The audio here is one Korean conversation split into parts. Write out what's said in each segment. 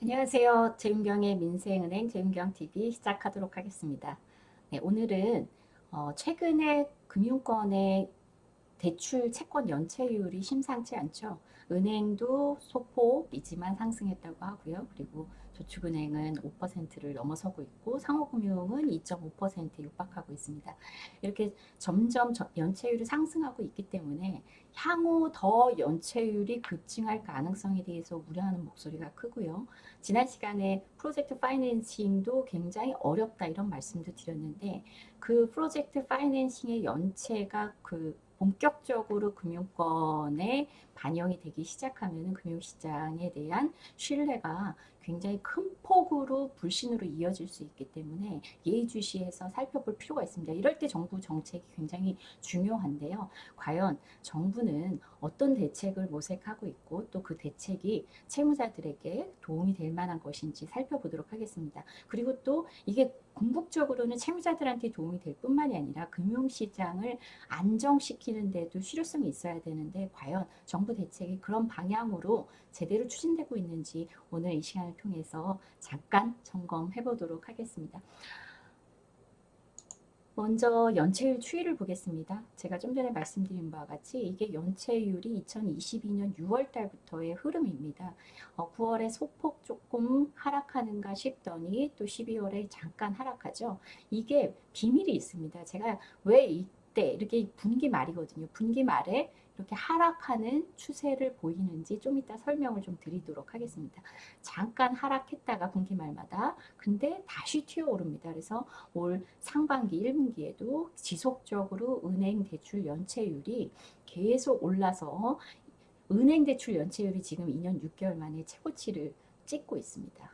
안녕하세요. 재윤경의 민생은행 재윤경TV 시작하도록 하겠습니다. 네, 오늘은 최근에 금융권의 대출 채권 연체율이 심상치 않죠. 은행도 소폭이지만 상승했다고 하고요. 그리고 저축은행은 5%를 넘어서고 있고 상호금융은 2.5%에 육박하고 있습니다. 이렇게 점점 연체율이 상승하고 있기 때문에 향후 더 연체율이 급증할 가능성에 대해서 우려하는 목소리가 크고요. 지난 시간에 프로젝트 파이낸싱도 굉장히 어렵다 이런 말씀도 드렸는데 그 프로젝트 파이낸싱의 연체가 본격적으로 금융권에 반영이 되기 시작하면 금융시장에 대한 신뢰가 굉장히 큰 폭으로 불신으로 이어질 수 있기 때문에 예의주시해서 살펴볼 필요가 있습니다. 이럴 때 정부 정책이 굉장히 중요한데요. 과연 정부는 어떤 대책을 모색하고 있고 또 그 대책이 채무자들에게 도움이 될 만한 것인지 살펴보도록 하겠습니다. 그리고 또 이게 궁극적으로는 채무자들한테 도움이 될 뿐만이 아니라 금융시장을 안정시키는 데도 실효성이 있어야 되는데 과연 정부 대책이 그런 방향으로 제대로 추진되고 있는지 오늘 이 시간을 통해서 잠깐 점검해 보도록 하겠습니다. 먼저 연체율 추이를 보겠습니다. 제가 좀 전에 말씀드린 바와 같이 이게 연체율이 2022년 6월 달부터의 흐름입니다. 9월에 소폭 조금 하락하는가 싶더니 또 12월에 잠깐 하락하죠. 이게 비밀이 있습니다. 제가 왜 이때 이렇게 분기 말이거든요. 분기 말에 이렇게 하락하는 추세를 보이는지 좀 이따 설명을 좀 드리도록 하겠습니다. 잠깐 하락했다가 분기 말마다 근데 다시 튀어오릅니다. 그래서 올 상반기 1분기에도 지속적으로 은행 대출 연체율이 계속 올라서 은행 대출 연체율이 지금 2년 6개월 만에 최고치를 찍고 있습니다.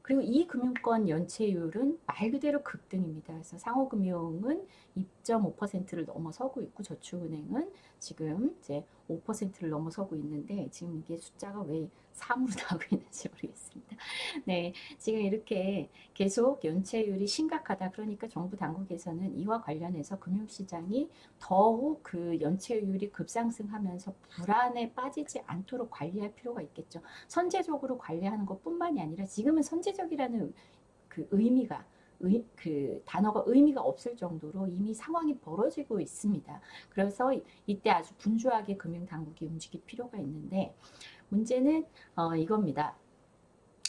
그리고 이 금융권 연체율은 말 그대로 급등입니다. 그래서 상호금융은 2.5%를 넘어서고 있고 저축은행은 지금 이제 5%를 넘어서고 있는데 지금 이게 숫자가 왜 3으로 나오고 있는지 모르겠습니다. 네, 지금 이렇게 계속 연체율이 심각하다. 그러니까 정부 당국에서는 이와 관련해서 금융시장이 더욱 그 연체율이 급상승하면서 불안에 빠지지 않도록 관리할 필요가 있겠죠. 선제적으로 관리하는 것뿐만이 아니라 지금은 선제적이라는 그 의미가 그 단어가 의미가 없을 정도로 이미 상황이 벌어지고 있습니다. 그래서 이때 아주 분주하게 금융당국이 움직일 필요가 있는데 문제는 이겁니다.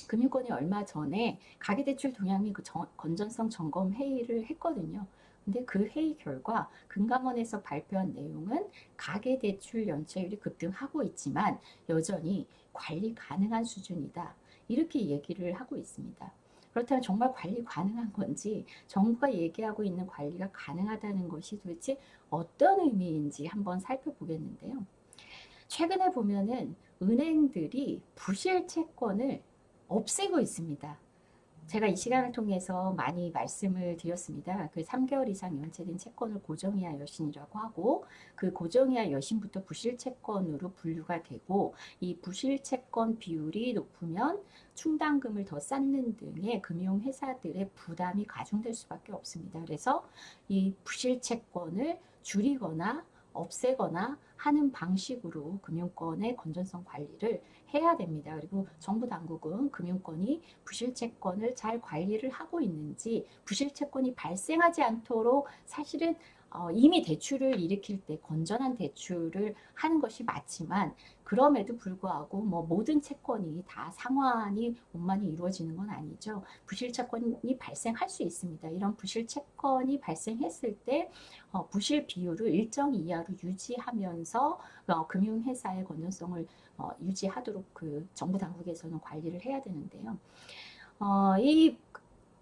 금융권이 얼마 전에 가계대출 동향 및 건전성 점검 회의를 했거든요. 근데 그 회의 결과 금감원에서 발표한 내용은 가계대출 연체율이 급등하고 있지만 여전히 관리 가능한 수준이다. 이렇게 얘기를 하고 있습니다. 그렇다면 정말 관리 가능한 건지 정부가 얘기하고 있는 관리가 가능하다는 것이 도대체 어떤 의미인지 한번 살펴보겠는데요. 최근에 보면은 은행들이 부실 채권을 없애고 있습니다. 제가 이 시간을 통해서 많이 말씀을 드렸습니다. 그 3개월 이상 연체된 채권을 고정이하 여신이라고 하고 그 고정이하 여신부터 부실 채권으로 분류가 되고 이 부실 채권 비율이 높으면 충당금을 더 쌓는 등의 금융회사들의 부담이 가중될 수밖에 없습니다. 그래서 이 부실 채권을 줄이거나 없애거나 하는 방식으로 금융권의 건전성 관리를 해야 됩니다. 그리고 정부 당국은 금융권이 부실채권을 잘 관리를 하고 있는지 부실채권이 발생하지 않도록 사실은 이미 대출을 일으킬 때 건전한 대출을 하는 것이 맞지만 그럼에도 불구하고 뭐 모든 채권이 다 상환이 원만히 이루어지는 건 아니죠. 부실채권이 발생할 수 있습니다. 이런 부실채권이 발생했을 때 부실 비율을 일정 이하로 유지하면서 금융회사의 건전성을 유지하도록 그 정부 당국에서는 관리를 해야 되는데요. 이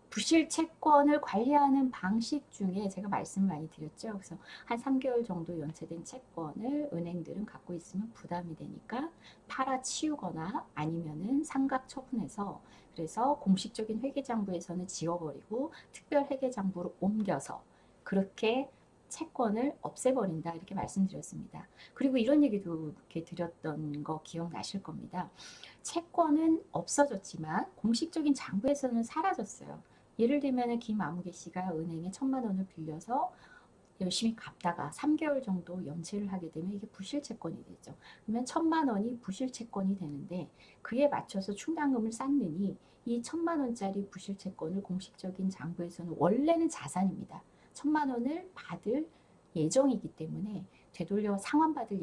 부실 채권을 관리하는 방식 중에 제가 말씀을 많이 드렸죠. 그래서 한 3개월 정도 연체된 채권을 은행들은 갖고 있으면 부담이 되니까 팔아치우거나 아니면은 상각 처분해서 그래서 공식적인 회계장부에서는 지워버리고 특별 회계장부로 옮겨서 그렇게 채권을 없애버린다 이렇게 말씀드렸습니다. 그리고 이런 얘기도 이렇게 드렸던 거 기억나실 겁니다. 채권은 없어졌지만 공식적인 장부에서는 사라졌어요. 예를 들면 김아무개 씨가 은행에 1,000만 원을 빌려서 열심히 갚다가 3개월 정도 연체를 하게 되면 이게 부실채권이 되죠. 그러면 1,000만 원이 부실채권이 되는데 그에 맞춰서 충당금을 쌓느니 이 1,000만 원짜리 부실채권을 공식적인 장부에서는 원래는 자산입니다. 1,000만 원을 받을 예정이기 때문에 되돌려 상환받을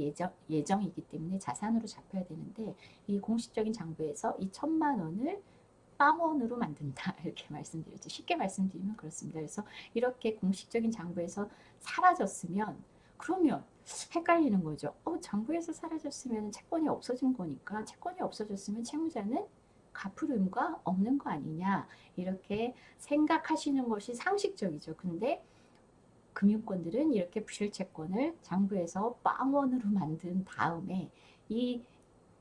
예정이기 때문에 자산으로 잡혀야 되는데 이 공식적인 장부에서 이 1,000만 원을 빵원으로 만든다 이렇게 말씀드렸죠. 쉽게 말씀드리면 그렇습니다. 그래서 이렇게 공식적인 장부에서 사라졌으면 그러면 헷갈리는 거죠. 장부에서 사라졌으면 채권이 없어진 거니까 채권이 없어졌으면 채무자는 갚을 의무가 없는 거 아니냐 이렇게 생각하시는 것이 상식적이죠. 근데 금융권들은 이렇게 부실채권을 장부에서 빵원으로 만든 다음에 이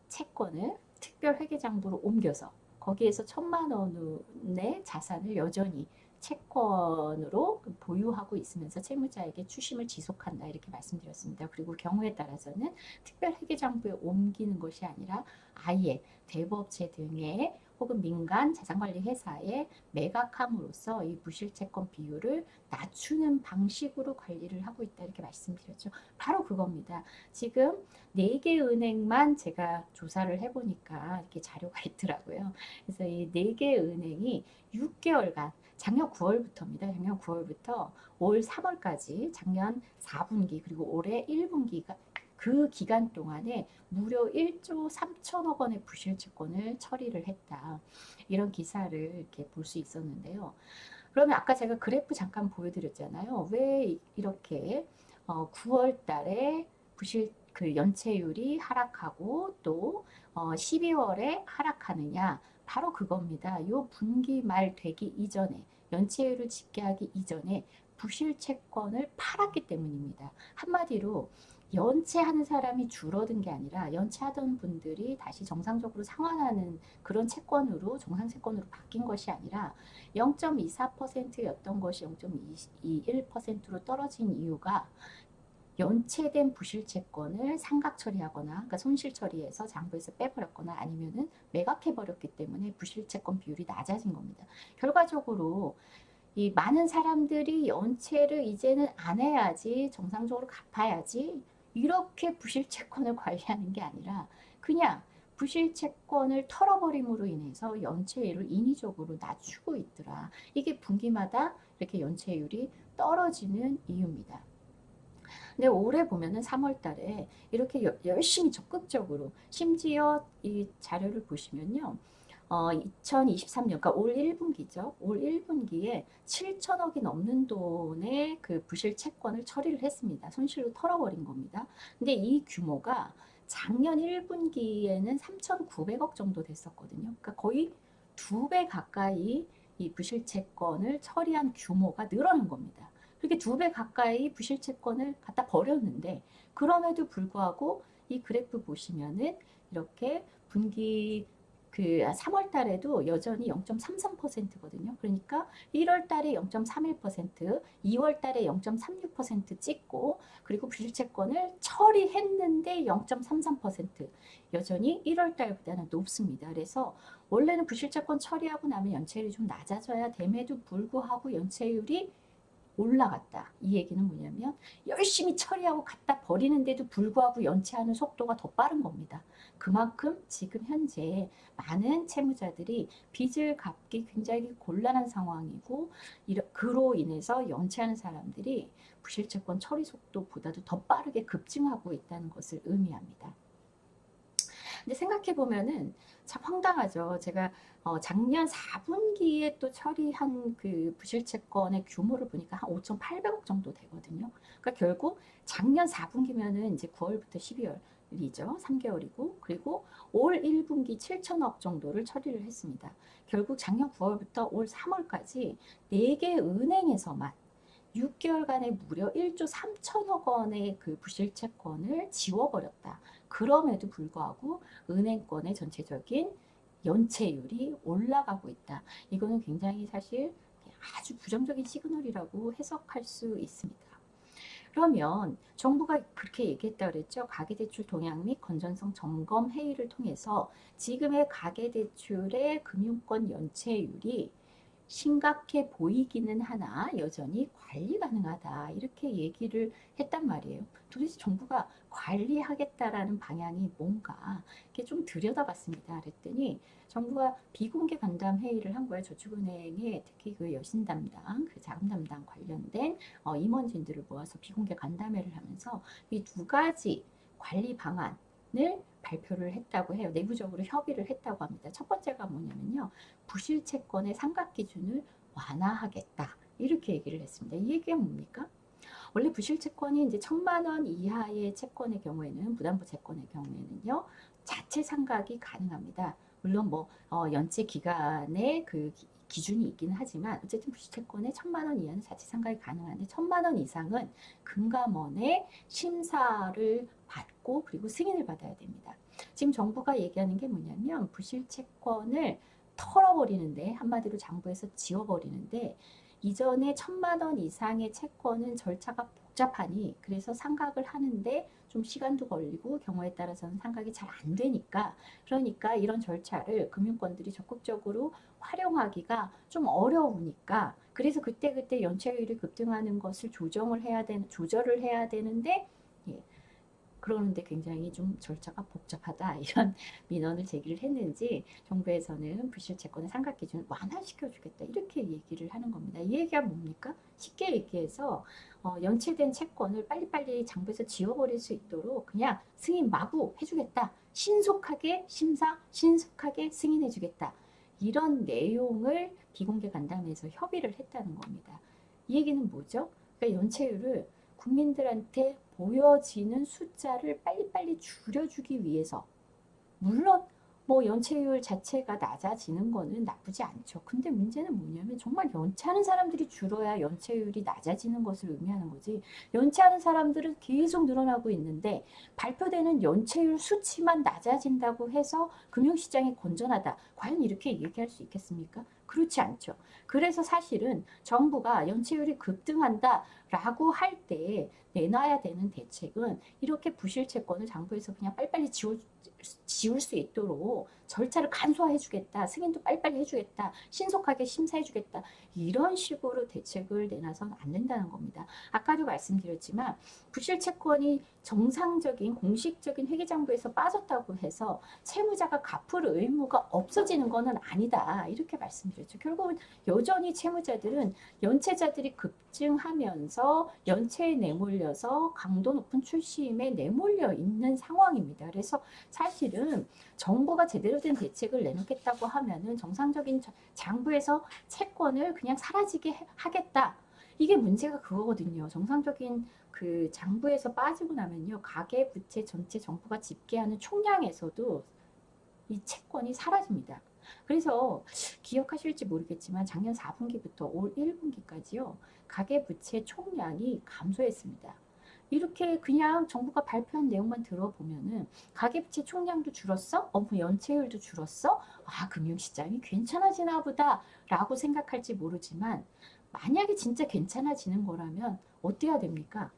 채권을 특별회계장부로 옮겨서 거기에서 1,000만 원의 자산을 여전히 채권으로 보유하고 있으면서 채무자에게 추심을 지속한다 이렇게 말씀드렸습니다. 그리고 경우에 따라서는 특별회계장부에 옮기는 것이 아니라 아예 대부업체 등의 혹은 민간 자산관리회사에 매각함으로써 이 부실채권 비율을 낮추는 방식으로 관리를 하고 있다 이렇게 말씀드렸죠. 바로 그겁니다. 지금 4개 은행만 제가 조사를 해보니까 이렇게 자료가 있더라고요. 그래서 이 4개 은행이 6개월간 작년 9월부터입니다. 작년 9월부터 올 3월까지 작년 4분기 그리고 올해 1분기가 그 기간 동안에 무려 1조 3천억 원의 부실채권을 처리를 했다. 이런 기사를 이렇게 볼 수 있었는데요. 그러면 아까 제가 그래프 잠깐 보여드렸잖아요. 왜 이렇게 9월 달에 그 연체율이 하락하고 또 12월에 하락하느냐. 바로 그겁니다. 요 분기 말 되기 이전에 연체율을 집계하기 이전에 부실채권을 팔았기 때문입니다. 한마디로 연체하는 사람이 줄어든 게 아니라 연체하던 분들이 다시 정상적으로 상환하는 그런 채권으로 정상채권으로 바뀐 것이 아니라 0.24%였던 것이 0.21%로 떨어진 이유가 연체된 부실채권을 상각 처리하거나 그러니까 손실 처리해서 장부에서 빼버렸거나 아니면은 매각해버렸기 때문에 부실채권 비율이 낮아진 겁니다. 결과적으로 이 많은 사람들이 연체를 이제는 안 해야지 정상적으로 갚아야지 이렇게 부실채권을 관리하는 게 아니라 그냥 부실채권을 털어버림으로 인해서 연체율을 인위적으로 낮추고 있더라. 이게 분기마다 이렇게 연체율이 떨어지는 이유입니다. 근데 올해 보면은 3월 달에 이렇게 열심히 적극적으로 심지어 이 자료를 보시면요. 2023년, 그러니까 올 1분기죠. 올 1분기에 7천억이 넘는 돈의 그 부실 채권을 처리를 했습니다. 손실로 털어버린 겁니다. 근데 이 규모가 작년 1분기에는 3,900억 정도 됐었거든요. 그러니까 거의 2배 가까이 이 부실 채권을 처리한 규모가 늘어난 겁니다. 그렇게 2배 가까이 부실 채권을 갖다 버렸는데 그럼에도 불구하고 이 그래프 보시면은 이렇게 분기 그 3월 달에도 여전히 0.33%거든요. 그러니까 1월 달에 0.31%, 2월 달에 0.36% 찍고 그리고 부실채권을 처리했는데 0.33% 여전히 1월 달보다는 높습니다. 그래서 원래는 부실채권 처리하고 나면 연체율이 좀 낮아져야 됨에도 불구하고 연체율이 올라갔다. 이 얘기는 뭐냐면 열심히 처리하고 갖다 버리는데도 불구하고 연체하는 속도가 더 빠른 겁니다. 그만큼 지금 현재 많은 채무자들이 빚을 갚기 굉장히 곤란한 상황이고 그로 인해서 연체하는 사람들이 부실채권 처리 속도보다도 더 빠르게 급증하고 있다는 것을 의미합니다. 근데 생각해 보면은 참 황당하죠. 제가 작년 4분기에 또 처리한 그 부실채권의 규모를 보니까 한 5,800억 정도 되거든요. 그러니까 결국 작년 4분기면은 이제 9월부터 12월이죠. 3개월이고 그리고 올 1분기 7천억 정도를 처리를 했습니다. 결국 작년 9월부터 올 3월까지 4개 은행에서만 6개월간에 무려 1조 3천억 원의 그 부실채권을 지워버렸다. 그럼에도 불구하고 은행권의 전체적인 연체율이 올라가고 있다. 이거는 굉장히 사실 아주 부정적인 시그널이라고 해석할 수 있습니다. 그러면 정부가 그렇게 얘기했다 그랬죠. 가계대출 동향 및 건전성 점검 회의를 통해서 지금의 가계대출의 금융권 연체율이 심각해 보이기는 하나 여전히 관리 가능하다. 이렇게 얘기를 했단 말이에요. 도대체 정부가 관리하겠다라는 방향이 뭔가 이렇게 좀 들여다봤습니다. 그랬더니 정부가 비공개 간담 회의를 한 거예요. 저축은행에 특히 그 여신 담당, 그 자금 담당 관련된 임원진들을 모아서 비공개 간담회를 하면서 이 두 가지 관리 방안을 발표를 했다고 해요. 내부적으로 협의를 했다고 합니다. 첫 번째가 뭐냐면요. 부실 채권의 상각 기준을 완화하겠다. 이렇게 얘기를 했습니다. 이 얘기가 뭡니까? 원래 부실 채권이 이제 1,000만 원 이하의 채권의 경우에는 부담부 채권의 경우에는요. 자체 상각이 가능합니다. 물론 뭐 연체 기간에 그 기준이 있기는 하지만 어쨌든 부실 채권에 1,000만 원 이하는 자체 상각이 가능한데 1,000만 원 이상은 금감원의 심사를 받고 그리고 승인을 받아야 됩니다. 지금 정부가 얘기하는 게 뭐냐면 부실 채권을 털어버리는데 한마디로 장부에서 지워버리는데 이전에 1,000만 원 이상의 채권은 절차가 복잡하니 그래서 상각을 하는데 좀 시간도 걸리고 경우에 따라서는 상각이 잘 안 되니까 그러니까 이런 절차를 금융권들이 적극적으로 활용하기가 좀 어려우니까 그래서 그때그때 연체율이 급등하는 것을 조절을 해야 되는데 예, 그러는데 굉장히 좀 절차가 복잡하다 이런 민원을 제기를 했는지 정부에서는 부실 채권의 상각 기준을 완화시켜 주겠다 이렇게 얘기를 하는 겁니다. 이 얘기가 뭡니까? 쉽게 얘기해서 연체된 채권을 빨리빨리 장부에서 지워버릴 수 있도록 그냥 승인 마구 해주겠다. 신속하게 심사, 신속하게 승인해 주겠다. 이런 내용을 비공개 간담회에서 협의를 했다는 겁니다. 이 얘기는 뭐죠? 그러니까 연체율을 국민들한테 보여지는 숫자를 빨리빨리 줄여주기 위해서 물론 뭐 연체율 자체가 낮아지는 거는 나쁘지 않죠. 근데 문제는 뭐냐면 정말 연체하는 사람들이 줄어야 연체율이 낮아지는 것을 의미하는 거지. 연체하는 사람들은 계속 늘어나고 있는데 발표되는 연체율 수치만 낮아진다고 해서 금융시장이 건전하다. 과연 이렇게 얘기할 수 있겠습니까? 그렇지 않죠. 그래서 사실은 정부가 연체율이 급등한다라고 할 때 내놔야 되는 대책은 이렇게 부실 채권을 장부에서 그냥 빨리빨리 지울 수 있도록 절차를 간소화해 주겠다. 승인도 빨리빨리 해주겠다. 신속하게 심사해 주겠다. 이런 식으로 대책을 내놔서는 안 된다는 겁니다. 아까도 말씀드렸지만 부실 채권이 정상적인 공식적인 회계장부에서 빠졌다고 해서 채무자가 갚을 의무가 없어지는 것은 아니다. 이렇게 말씀드렸죠. 결국은 여전히 채무자들은 연체자들이 급증하면서 연체에 내몰려서 강도 높은 출시임에 내몰려 있는 상황입니다. 그래서 사실은 정부가 제대로 된 대책을 내놓겠다고 하면은 정상적인 장부에서 채권을 그냥 사라지게 하겠다. 이게 문제가 그거거든요. 정상적인 그 장부에서 빠지고 나면요. 가계부채 전체 정부가 집계하는 총량에서도 이 채권이 사라집니다. 그래서 기억하실지 모르겠지만 작년 4분기부터 올 1분기까지요. 가계부채 총량이 감소했습니다. 이렇게 그냥 정부가 발표한 내용만 들어보면은 가계부채 총량도 줄었어? 업무 연체율도 줄었어? 아, 금융시장이 괜찮아지나 보다 라고 생각할지 모르지만 만약에 진짜 괜찮아지는 거라면 어때야 됩니까?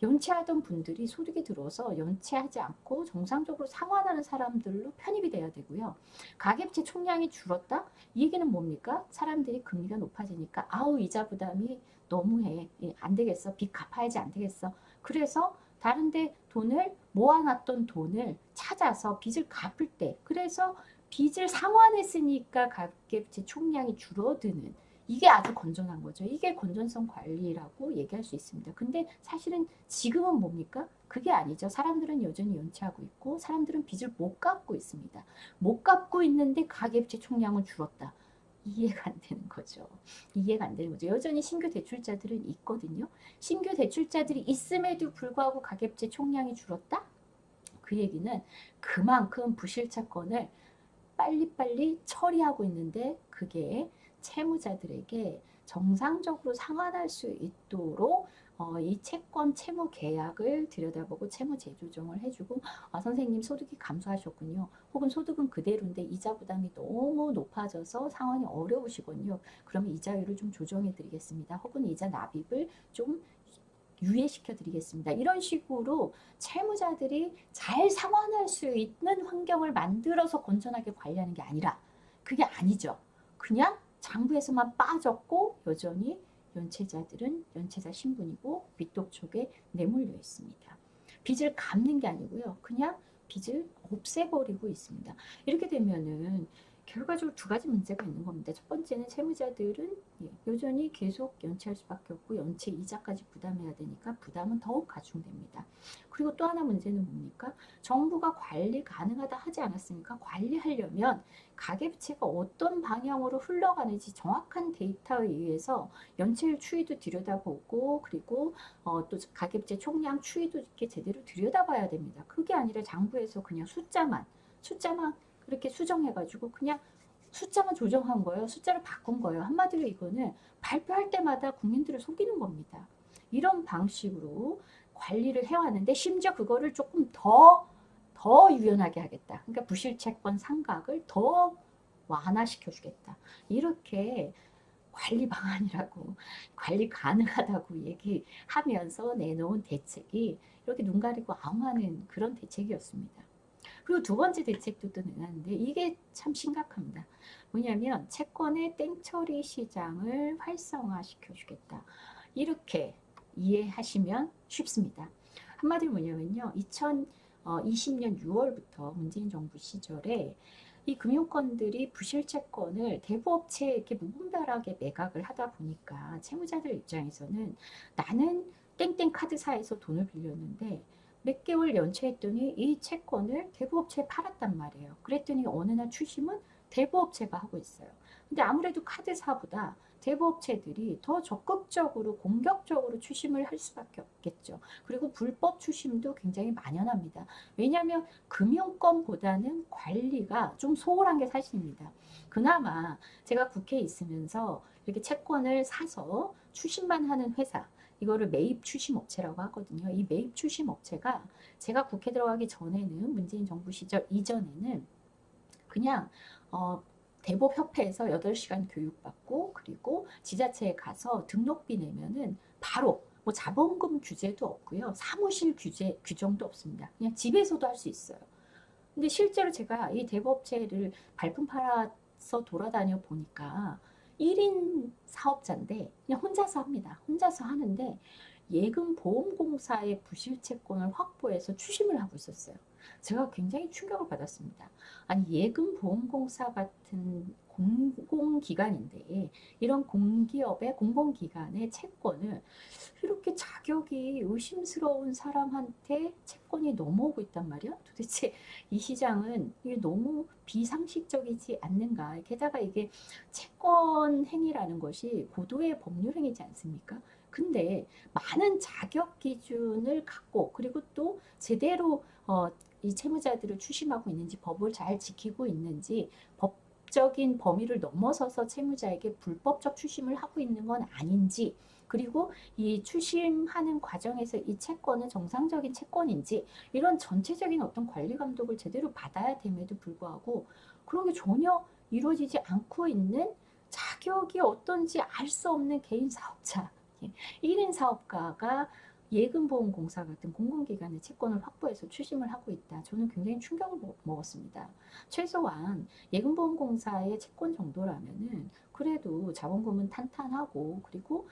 연체하던 분들이 소득이 들어서 연체하지 않고 정상적으로 상환하는 사람들로 편입이 돼야 되고요. 가계부채 총량이 줄었다? 이 얘기는 뭡니까? 사람들이 금리가 높아지니까 아우 이자 부담이 너무해. 안 되겠어. 빚 갚아야지 안 되겠어. 그래서 다른데 돈을 모아놨던 돈을 찾아서 빚을 갚을 때 그래서 빚을 상환했으니까 가계부채 총량이 줄어드는 이게 아주 건전한 거죠. 이게 건전성 관리라고 얘기할 수 있습니다. 근데 사실은 지금은 뭡니까? 그게 아니죠. 사람들은 여전히 연체하고 있고 사람들은 빚을 못 갚고 있습니다. 못 갚고 있는데 가계부채 총량은 줄었다. 이해가 안 되는 거죠. 이해가 안 되는 거죠. 여전히 신규 대출자들은 있거든요. 신규 대출자들이 있음에도 불구하고 가계부채 총량이 줄었다? 그 얘기는 그만큼 부실 채권을 빨리빨리 처리하고 있는데 그게 채무자들에게 정상적으로 상환할 수 있도록 이 채권 채무 계약을 들여다보고 채무 재조정을 해주고 선생님 소득이 감소하셨군요. 혹은 소득은 그대로인데 이자 부담이 너무 높아져서 상환이 어려우시군요. 그러면 이자율을 좀 조정해 드리겠습니다. 혹은 이자 납입을 좀 유예시켜 드리겠습니다. 이런 식으로 채무자들이 잘 상환할 수 있는 환경을 만들어서 건전하게 관리하는 게 아니라 그게 아니죠. 그냥 장부에서만 빠졌고 여전히 연체자들은 연체자 신분이고 윗독촉에 내몰려 있습니다. 빚을 갚는 게 아니고요. 그냥 빚을 없애버리고 있습니다. 이렇게 되면은 결과적으로 두 가지 문제가 있는 겁니다. 첫 번째는 채무자들은 여전히 계속 연체할 수밖에 없고 연체 이자까지 부담해야 되니까 부담은 더욱 가중됩니다. 그리고 또 하나 문제는 뭡니까? 정부가 관리 가능하다 하지 않았습니까? 관리하려면 가계부채가 어떤 방향으로 흘러가는지 정확한 데이터에 의해서 연체율 추이도 들여다보고 그리고 또 가계부채 총량 추이도 이렇게 제대로 들여다봐야 됩니다. 그게 아니라 장부에서 그냥 숫자만 그렇게 수정해가지고 그냥 숫자만 조정한 거예요. 숫자를 바꾼 거예요. 한마디로 이거는 발표할 때마다 국민들을 속이는 겁니다. 이런 방식으로 관리를 해왔는데 심지어 그거를 조금 더 유연하게 하겠다. 그러니까 부실채권 상각을 더 완화시켜주겠다. 이렇게 관리 방안이라고 관리 가능하다고 얘기하면서 내놓은 대책이 이렇게 눈 가리고 앙하는 그런 대책이었습니다. 그리고 두 번째 대책도 또 내놨는데 이게 참 심각합니다. 뭐냐면 채권의 땡처리 시장을 활성화시켜주겠다. 이렇게 이해하시면 쉽습니다. 한마디로 뭐냐면요. 2020년 6월부터 문재인 정부 시절에 이 금융권들이 부실채권을 대부업체에 이렇게 무분별하게 매각을 하다 보니까 채무자들 입장에서는 나는 땡땡 카드사에서 돈을 빌렸는데 몇 개월 연체했더니 이 채권을 대부업체에 팔았단 말이에요. 그랬더니 어느 날 추심은 대부업체가 하고 있어요. 근데 아무래도 카드사보다 대부업체들이 더 적극적으로 공격적으로 추심을 할 수밖에 없겠죠. 그리고 불법 추심도 굉장히 만연합니다. 왜냐하면 금융권보다는 관리가 좀 소홀한 게 사실입니다. 그나마 제가 국회에 있으면서 이렇게 채권을 사서 추심만 하는 회사, 이거를 매입 추심 업체라고 하거든요. 이 매입 추심 업체가 제가 국회 들어가기 전에는 문재인 정부 시절 이전에는 그냥 대법협회에서 8시간 교육받고 그리고 지자체에 가서 등록비 내면은 바로 뭐 자본금 규제도 없고요. 사무실 규정도 없습니다. 그냥 집에서도 할 수 있어요. 근데 실제로 제가 이 대법업체를 발품 팔아서 돌아다녀 보니까 1인 사업자인데 그냥 혼자서 합니다. 혼자서 하는데 예금보험공사의 부실채권을 확보해서 추심을 하고 있었어요. 제가 굉장히 충격을 받았습니다. 아니 예금보험공사 같은 공공기관인데 이런 공기업의 공공기관의 채권을 이렇게 자격이 의심스러운 사람한테 채권이 넘어오고 있단 말이야. 도대체 이 시장은 이게 너무 비상식적이지 않는가. 게다가 이게 채권 행위라는 것이 고도의 법률 행위지 않습니까? 근데 많은 자격 기준을 갖고 그리고 또 제대로 이 채무자들을 추심하고 있는지 법을 잘 지키고 있는지 법적인 범위를 넘어서서 채무자에게 불법적 추심을 하고 있는 건 아닌지 그리고 이 추심하는 과정에서 이 채권은 정상적인 채권인지 이런 전체적인 어떤 관리 감독을 제대로 받아야 됨에도 불구하고 그런 게 전혀 이루어지지 않고 있는 자격이 어떤지 알 수 없는 개인 사업자, 1인 사업가가 예금보험공사 같은 공공기관의 채권을 확보해서 추심을 하고 있다. 저는 굉장히 충격을 먹었습니다. 최소한 예금보험공사의 채권 정도라면은 그래도 자본금은 탄탄하고 그리고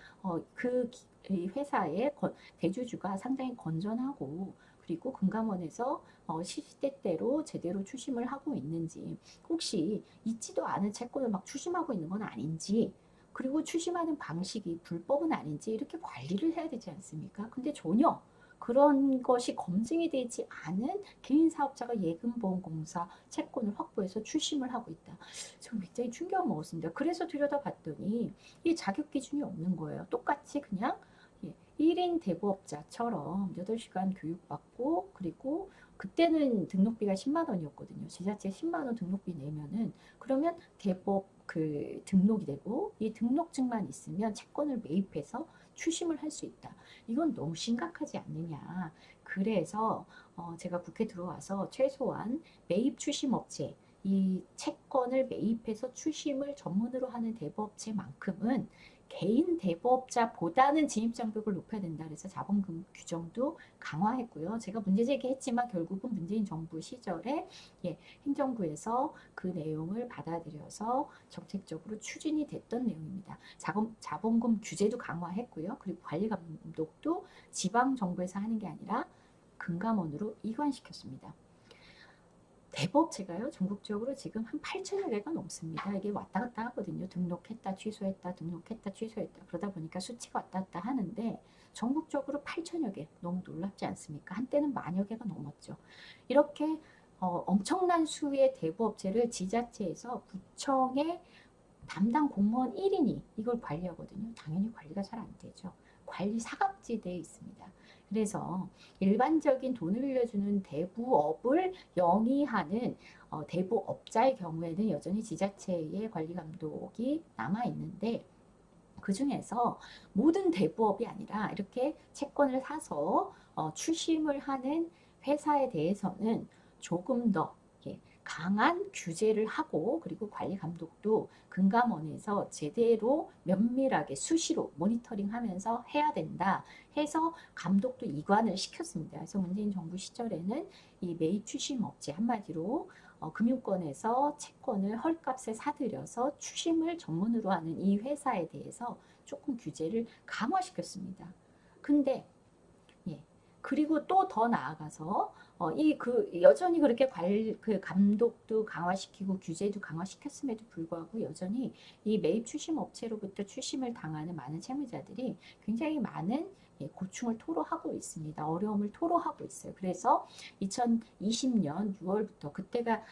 그 회사의 대주주가 상당히 건전하고 그리고 금감원에서 시시때때로 제대로 추심을 하고 있는지 혹시 있지도 않은 채권을 막 추심하고 있는 건 아닌지 그리고 추심하는 방식이 불법은 아닌지 이렇게 관리를 해야 되지 않습니까? 근데 전혀 그런 것이 검증이 되지 않은 개인 사업자가 예금보험공사 채권을 확보해서 추심을 하고 있다. 저 굉장히 충격을 먹었습니다. 그래서 들여다봤더니 이 자격 기준이 없는 거예요. 똑같이 그냥 1인 대부업자처럼 8시간 교육받고 그리고 그때는 등록비가 10만 원이었거든요. 지자체 10만 원 등록비 내면은 그러면 대법 등록이 되고 이 등록증만 있으면 채권을 매입해서 추심을 할 수 있다. 이건 너무 심각하지 않느냐. 그래서 제가 국회 들어와서 최소한 매입 추심 업체 이 채권을 매입해서 추심을 전문으로 하는 대부업체만큼은 개인 대부업자보다는 진입장벽을 높여야 된다. 그래서 자본금 규정도 강화했고요. 제가 문제 제기했지만 결국은 문재인 정부 시절에 행정부에서 그 내용을 받아들여서 정책적으로 추진이 됐던 내용입니다. 자본금 규제도 강화했고요. 그리고 관리 감독도 지방 정부에서 하는 게 아니라 금감원으로 이관시켰습니다. 대부업체가요, 전국적으로 지금 한 8천여 개가 넘습니다. 이게 왔다 갔다 하거든요. 등록했다, 취소했다, 등록했다, 취소했다. 그러다 보니까 수치가 왔다 갔다 하는데, 전국적으로 8천여 개. 너무 놀랍지 않습니까? 한때는 만여 개가 넘었죠. 이렇게 엄청난 수의 대부업체를 지자체에서 구청의 담당 공무원 1인이 이걸 관리하거든요. 당연히 관리가 잘 안 되죠. 관리 사각지대에 있습니다. 그래서 일반적인 돈을 빌려주는 대부업을 영위하는 대부업자의 경우에는 여전히 지자체의 관리 감독이 남아 있는데, 그 중에서 모든 대부업이 아니라 이렇게 채권을 사서 추심을 하는 회사에 대해서는 조금 더 강한 규제를 하고, 그리고 관리 감독도 금감원에서 제대로 면밀하게 수시로 모니터링하면서 해야 된다 해서 감독도 이관을 시켰습니다. 그래서 문재인 정부 시절에는 이 매입 추심 업체, 한마디로 금융권에서 채권을 헐값에 사들여서 추심을 전문으로 하는 이 회사에 대해서 조금 규제를 강화시켰습니다. 근데 그리고 또 더 나아가서 여전히 그렇게 그 감독도 강화시키고 규제도 강화시켰음에도 불구하고 여전히 이 매입 추심 업체로부터 추심을 당하는 많은 채무자들이 굉장히 많은 고충을 토로하고 있습니다. 어려움을 토로하고 있어요. 그래서 2020년 6월부터, 그때가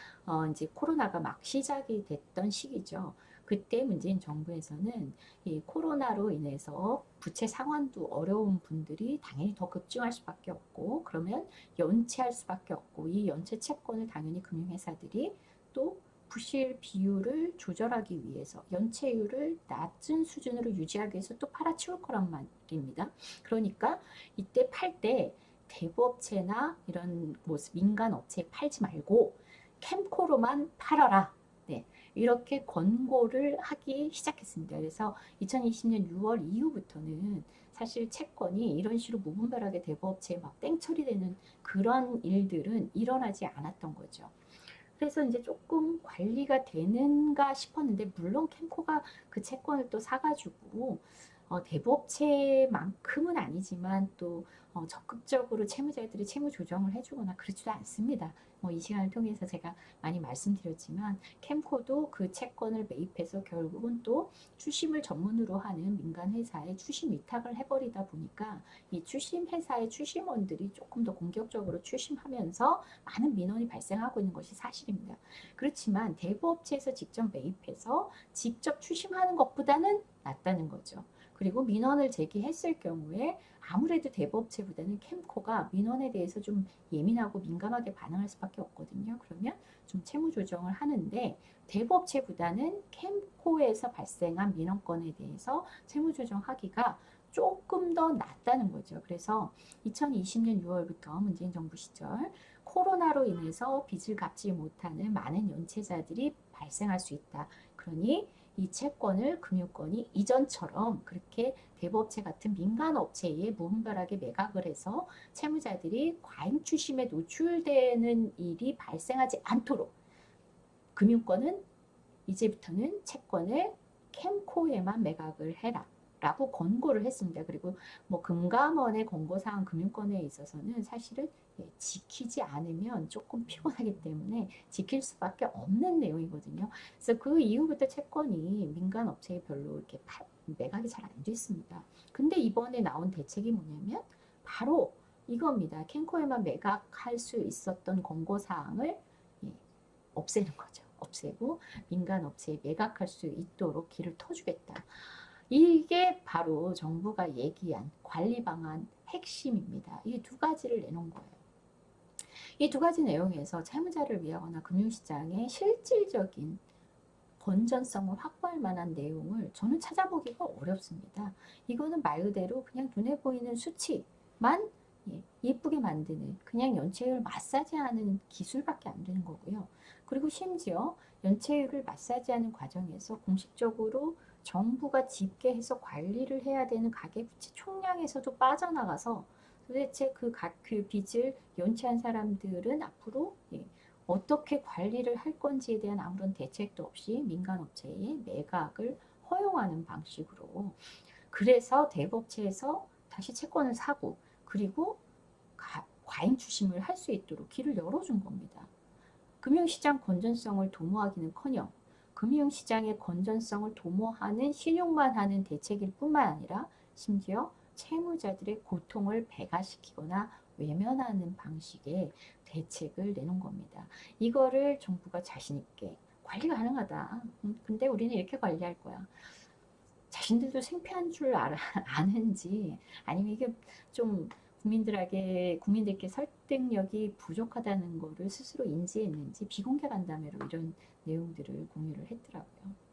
이제 코로나가 막 시작이 됐던 시기죠. 그때 문재인 정부에서는 이 코로나로 인해서 부채 상환도 어려운 분들이 당연히 더 급증할 수밖에 없고, 그러면 연체할 수밖에 없고, 이 연체 채권을 당연히 금융회사들이 또 부실 비율을 조절하기 위해서 연체율을 낮은 수준으로 유지하기 위해서 또 팔아치울 거란 말입니다. 그러니까 이때 팔 때 대부업체나 이런 뭐 민간 업체에 팔지 말고 캠코로만 팔아라. 네, 이렇게 권고를 하기 시작했습니다. 그래서 2020년 6월 이후부터는 사실 채권이 이런 식으로 무분별하게 대부업체에 막 땡처리되는 그런 일들은 일어나지 않았던 거죠. 그래서 이제 조금 관리가 되는가 싶었는데, 물론 캠코가 그 채권을 또 사가지고 대부업체만큼은 아니지만 또 적극적으로 채무자들이 채무 조정을 해주거나 그러지도 않습니다. 뭐 이 시간을 통해서 제가 많이 말씀드렸지만, 캠코도 그 채권을 매입해서 결국은 또 추심을 전문으로 하는 민간 회사에 추심 위탁을 해버리다 보니까 이 추심 회사의 추심원들이 조금 더 공격적으로 추심하면서 많은 민원이 발생하고 있는 것이 사실입니다. 그렇지만 대부업체에서 직접 매입해서 직접 추심하는 것보다는 낫다는 거죠. 그리고 민원을 제기했을 경우에 아무래도 대부업체보다는 캠코가 민원에 대해서 좀 예민하고 민감하게 반응할 수밖에 없거든요. 그러면 좀 채무 조정을 하는데, 대부업체보다는 캠코에서 발생한 민원건에 대해서 채무 조정하기가 조금 더 낫다는 거죠. 그래서 2020년 6월부터 문재인 정부 시절 코로나로 인해서 빚을 갚지 못하는 많은 연체자들이 발생할 수 있다. 그러니 이 채권을 금융권이 이전처럼 그렇게 대부업체 같은 민간업체에 무분별하게 매각을 해서 채무자들이 과잉 추심에 노출되는 일이 발생하지 않도록 금융권은 이제부터는 채권을 캠코에만 매각을 해라 라고 권고를 했습니다. 그리고 뭐 금감원의 권고사항 금융권에 있어서는 사실은 지키지 않으면 조금 피곤하기 때문에 지킬 수밖에 없는 내용이거든요. 그래서 그 이후부터 채권이 민간 업체에 별로 이렇게 매각이 잘 안 됐습니다. 근데 이번에 나온 대책이 뭐냐면 바로 이겁니다. 캠코에만 매각할 수 있었던 권고사항을 없애는 거죠. 없애고 민간 업체에 매각할 수 있도록 길을 터주겠다. 이게 바로 정부가 얘기한 관리 방안 핵심입니다. 이 두 가지를 내놓은 거예요. 이 두 가지 내용에서 채무자를 위하거나 금융시장의 실질적인 건전성을 확보할 만한 내용을 저는 찾아보기가 어렵습니다. 이거는 말 그대로 그냥 눈에 보이는 수치만 예, 예쁘게 만드는 그냥 연체율 마사지하는 기술밖에 안 되는 거고요. 그리고 심지어 연체율을 마사지하는 과정에서 공식적으로 정부가 집계해서 관리를 해야 되는 가계부채 총량에서도 빠져나가서 도대체 그 빚을 연체한 사람들은 앞으로 예, 어떻게 관리를 할 건지에 대한 아무런 대책도 없이 민간업체에 매각을 허용하는 방식으로 그래서 대법체에서 다시 채권을 사고 그리고 과잉 추심을 할 수 있도록 길을 열어준 겁니다. 금융시장 건전성을 도모하기는커녕 금융시장의 건전성을 도모하는 신용만 하는 대책일 뿐만 아니라 심지어 채무자들의 고통을 배가시키거나 외면하는 방식의 대책을 내놓은 겁니다. 이거를 정부가 자신 있게 관리 가능하다. 근데 우리는 이렇게 관리할 거야. 자신들도 생피한 줄 아는지 아니면 이게 좀 국민들께 설득력이 부족하다는 거를 스스로 인지했는지 비공개 간담회로 이런 내용들을 공유를 했더라고요.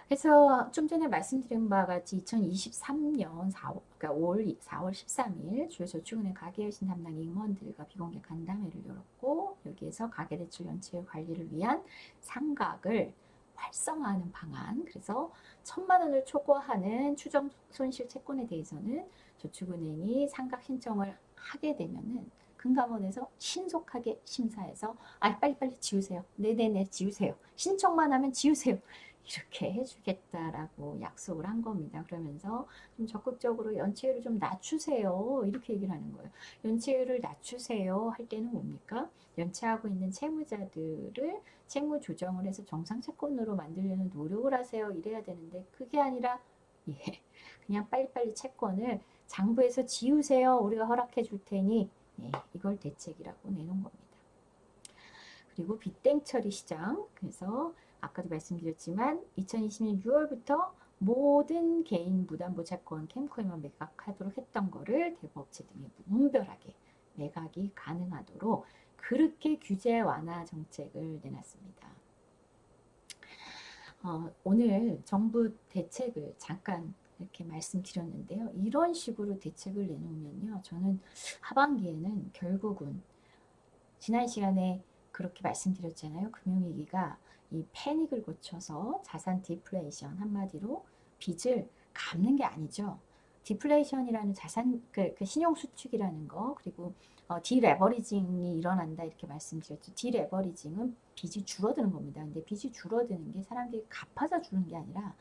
그래서 좀 전에 말씀드린 바와 같이 2023년 4월, 그러니까 4월 13일 주요저축은행 가계여신 담당 임원들과 비공개 간담회를 열었고 여기에서 가계대출 연체율 관리를 위한 상각을 활성화하는 방안, 그래서 1,000만 원을 초과하는 추정 손실 채권에 대해서는 저축은행이 상각 신청을 하게 되면은 금감원에서 신속하게 심사해서 빨리빨리 지우세요. 네네네 지우세요. 신청만 하면 지우세요. 이렇게 해주겠다라고 약속을 한 겁니다. 그러면서 좀 적극적으로 연체율을 좀 낮추세요. 이렇게 얘기를 하는 거예요. 연체율을 낮추세요 할 때는 뭡니까? 연체하고 있는 채무자들을 채무 조정을 해서 정상 채권으로 만들려는 노력을 하세요. 이래야 되는데 그게 아니라 예, 그냥 빨리빨리 채권을 장부에서 지우세요. 우리가 허락해 줄 테니 예, 이걸 대책이라고 내놓은 겁니다. 그리고 빚땡 처리 시장. 그래서 아까도 말씀드렸지만 2020년 6월부터 모든 개인 무담보 채권 캠코인만 매각하도록 했던 거를 대법업체 등에 무분별하게 매각이 가능하도록 그렇게 규제 완화 정책을 내놨습니다. 오늘 정부 대책을 잠깐 이렇게 말씀드렸는데요. 이런 식으로 대책을 내놓으면요. 저는 하반기에는 결국은 지난 시간에 그렇게 말씀드렸잖아요. 금융위기가 이 패닉을 거쳐서 자산 디플레이션, 한마디로 빚을 갚는 게 아니죠. 디플레이션이라는 그 신용 수축이라는 거, 그리고 디레버리징이 일어난다 이렇게 말씀드렸죠. 디레버리징은 빚이 줄어드는 겁니다. 근데 빚이 줄어드는 게 사람들이 갚아서 주는 게 아니라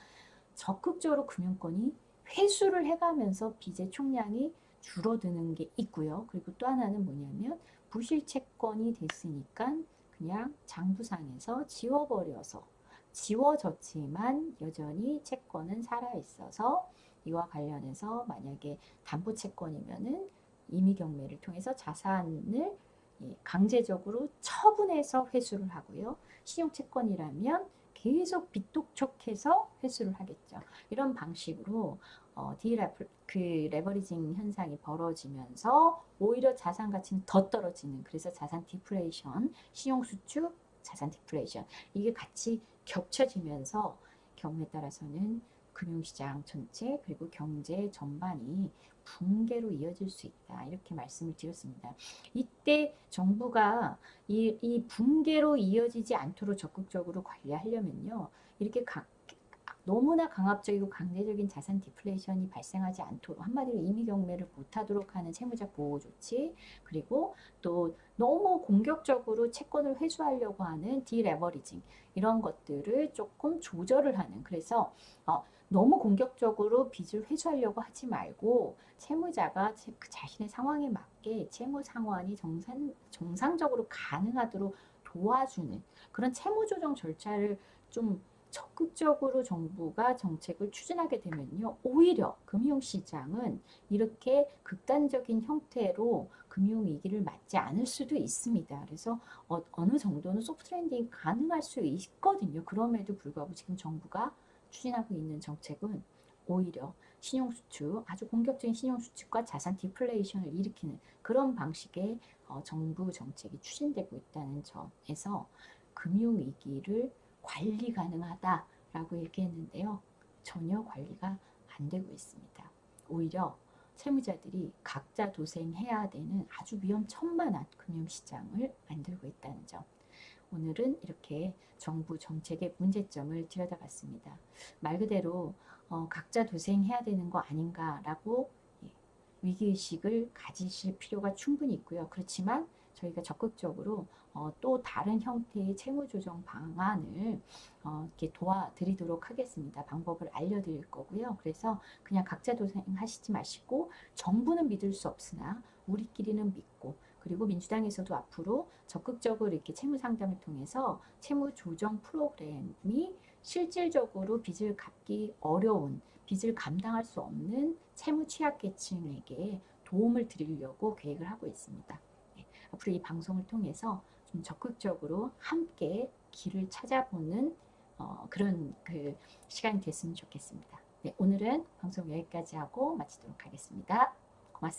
적극적으로 금융권이 회수를 해가면서 빚의 총량이 줄어드는 게 있고요. 그리고 또 하나는 뭐냐면 부실 채권이 됐으니까 그냥 장부상에서 지워버려서 지워졌지만 여전히 채권은 살아있어서 이와 관련해서 만약에 담보채권이면은 임의경매를 통해서 자산을 강제적으로 처분해서 회수를 하고요. 신용채권이라면 계속 빚독촉해서 회수를 하겠죠. 이런 방식으로 레버리징 현상이 벌어지면서 오히려 자산 가치는 더 떨어지는, 그래서 자산 디플레이션, 신용 수축, 자산 디플레이션 이게 같이 겹쳐지면서 경우에 따라서는 금융시장 전체 그리고 경제 전반이 붕괴로 이어질 수 있다 이렇게 말씀을 드렸습니다. 이때 정부가 이 붕괴로 이어지지 않도록 적극적으로 관리하려면요. 이렇게 너무나 강압적이고 강제적인 자산 디플레이션이 발생하지 않도록 한마디로 임의경매를 못하도록 하는 채무자 보호 조치, 그리고 또 너무 공격적으로 채권을 회수하려고 하는 디레버리징 이런 것들을 조금 조절을 하는, 그래서 너무 공격적으로 빚을 회수하려고 하지 말고 채무자가 자신의 상황에 맞게 채무 상환이 정상적으로 가능하도록 도와주는 그런 채무 조정 절차를 좀 적극적으로 정부가 정책을 추진하게 되면요. 오히려 금융시장은 이렇게 극단적인 형태로 금융위기를 맞지 않을 수도 있습니다. 그래서 어느 정도는 소프트 랜딩이 가능할 수 있거든요. 그럼에도 불구하고 지금 정부가 추진하고 있는 정책은 오히려 신용수축, 아주 공격적인 신용수축과 자산 디플레이션을 일으키는 그런 방식의 정부 정책이 추진되고 있다는 점에서 금융위기를 관리 가능하다라고 얘기했는데요. 전혀 관리가 안 되고 있습니다. 오히려 채무자들이 각자 도생해야 되는 아주 위험천만한 금융시장을 만들고 있다는 점. 오늘은 이렇게 정부 정책의 문제점을 들여다봤습니다. 말 그대로 각자 도생해야 되는 거 아닌가라고 위기의식을 가지실 필요가 충분히 있고요. 그렇지만 저희가 적극적으로 또 다른 형태의 채무조정 방안을 이렇게 도와드리도록 하겠습니다. 방법을 알려드릴 거고요. 그래서 그냥 각자 도생하시지 마시고 정부는 믿을 수 없으나 우리끼리는 믿고 그리고 민주당에서도 앞으로 적극적으로 이렇게 채무 상담을 통해서 채무 조정 프로그램이 실질적으로 빚을 갚기 어려운 빚을 감당할 수 없는 채무 취약계층에게 도움을 드리려고 계획을 하고 있습니다. 네, 앞으로 이 방송을 통해서 좀 적극적으로 함께 길을 찾아보는 그런 시간이 됐으면 좋겠습니다. 네, 오늘은 방송 여기까지 하고 마치도록 하겠습니다. 고맙습니다.